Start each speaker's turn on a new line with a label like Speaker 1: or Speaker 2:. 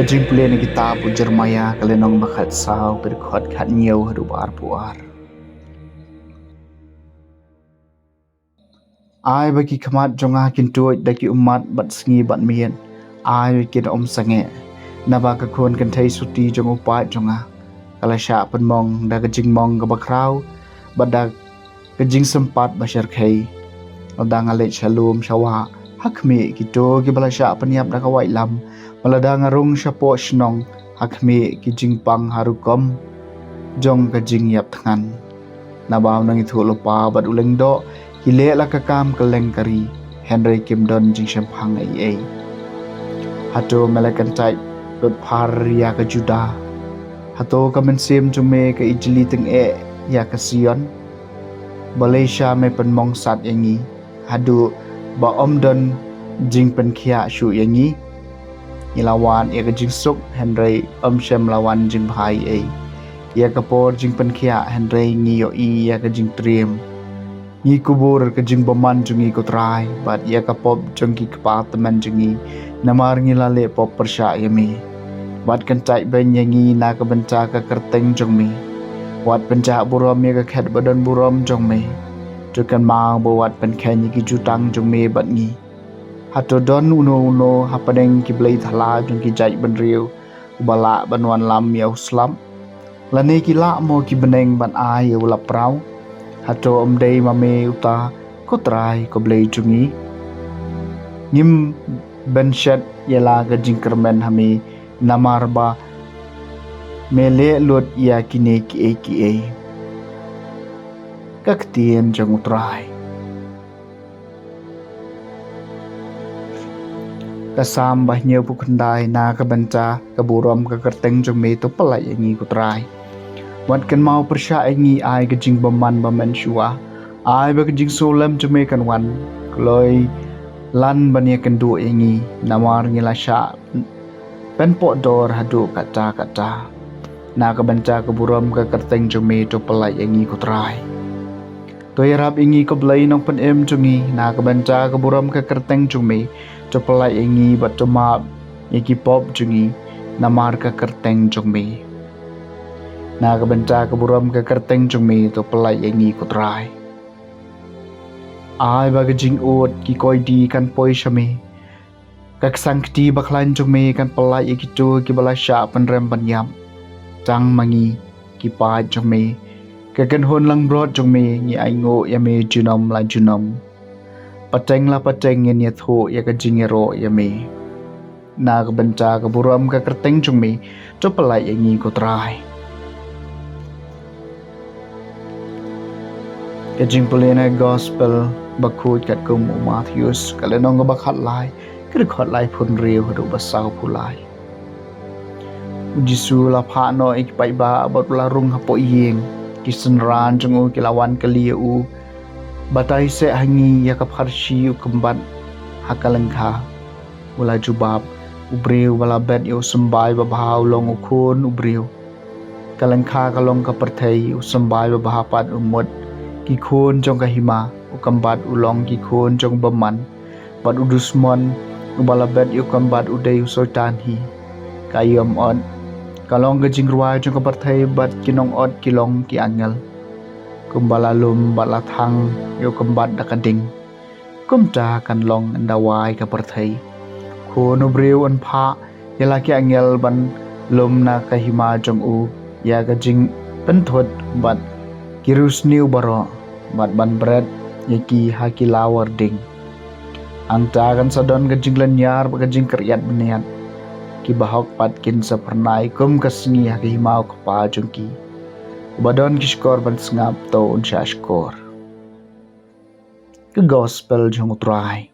Speaker 1: jing pule na kitab u Jeremia kalenong bakhat saw berkhot khat nyew hadu bar puar. Ai bagi khamat jonga kintuoj daki umat bat sngi bat mien. Ai kin sange na ba ka khon kan thai suti jong upat jonga. Kala sya penmong da ka jing mong ka bakrau badak ka jing sempat basyar khai. Odang alet shalom syawa hakme kito ki bala sya peniap da ka wai lam. Malada ngarung syapo shnong hakme ki jingpang harukom jong ka jing yap thangan nabaw nang ithu lopa bat uleng do hile la ka kam kaleng kari Henry Kimdon jing syampang ai hato melakan tai dot paria ka juda hato ka mensim jume ka ijli teng ya ka sion Malaysia me penmong sat yangi hadu ba omdon jing penkhia shu yangi ilawan ia ka jing suk Henry shem lawan jing bhai ia ka por jing penkhia Henry ngiyo ia ka jing trim ngi kubur ka jing baman jungi ko trai bat ia ka pop jongki kpa teman jungi namar ngi lale pop persya yami bat kan tai ben yangi na ka benca ka kerteng jongmi wat benca burom ia ka khat badan burom jongmi tukan ma bo wat pen khen ki jutang jongmi bat ngi hato don uno hapadeng ki blai thala jong ki jai ban riu bala banwan lam miau slam lane ki la mo ki beneng ban ai u la prau hato dei mame uta ko trai ko blai jungi nim ben shat yela ga jingkermen hami namar ba mele lot ya kine ki kaktien jong utrai kasam bahnya pukandai na ka banca ka burom ka kerteng jong me to palai yangi ko trai wat kan mau persya yangi ai ka jing baman shua ai ba ka jing solam jong me kan wan kloi lan bania kan du yangi namar ngila sya pen po dor hadu kata na ka banca ka burom ka kerteng jong me to palai yangi ko trai to yarap yangi ko blai nong pen jongi na ka banca ka burom ka kerteng jong me Copelai ingi batuma iki pop jungi namar ka kerteng jongmi na ka benta ka buram ka kerteng jongmi to pelai ingi kutrai ai ba jing ut ki koi di kan poi shami ka sangti baklan jongmi kan pelai iki tu ki bala sya penrem banyam tang mangi ki pa jongmi ka kan hon lang brot jongmi ni ai ngo yame junom la junom pateng la pateng ni thu ya ka jingero ya me na ka benta ka buram ka kerteng jungmi to pelai yangi ko trai ka jing pelena gospel bakut kat kum Matthews kalenong ka bakhat lai ka khot lai phun riu hadu basau pulai Jisu la pha no ik pai ba abot la rung hapo yeng kisen ran jungu kilawan kaliu batai se hangi ya kapharshi u kembat hakalengkha wala jubab ubriu wala bet yo sembai babhau long ukhun ubriu kalengkha kalong ka perthei u sembai babahapat umut ki khun jong ka hima u kambat ulong ki khun jong baman bat udusmon u bala bet yo kambat udei u sultan hi kayom on kalong ka jingrwa jong ka perthei bat kinong od kilong ki angel kumbala lum bala thang yo kumbat dakading kumta kan long ndawai ka perthai khono breu an pha yala ki angel ban lum na ka hima jong u ya ka jing penthot bat kirus new baro bat ban bread yaki hakilawar ding angta kan sadon ka jinglan yar ka jing kriat beniat ki bahok pat kin sapernai kum kasngi hakima ka pa jong ki Badon kishkor ban sngap to unsya skor. Ke gospel jong utrai.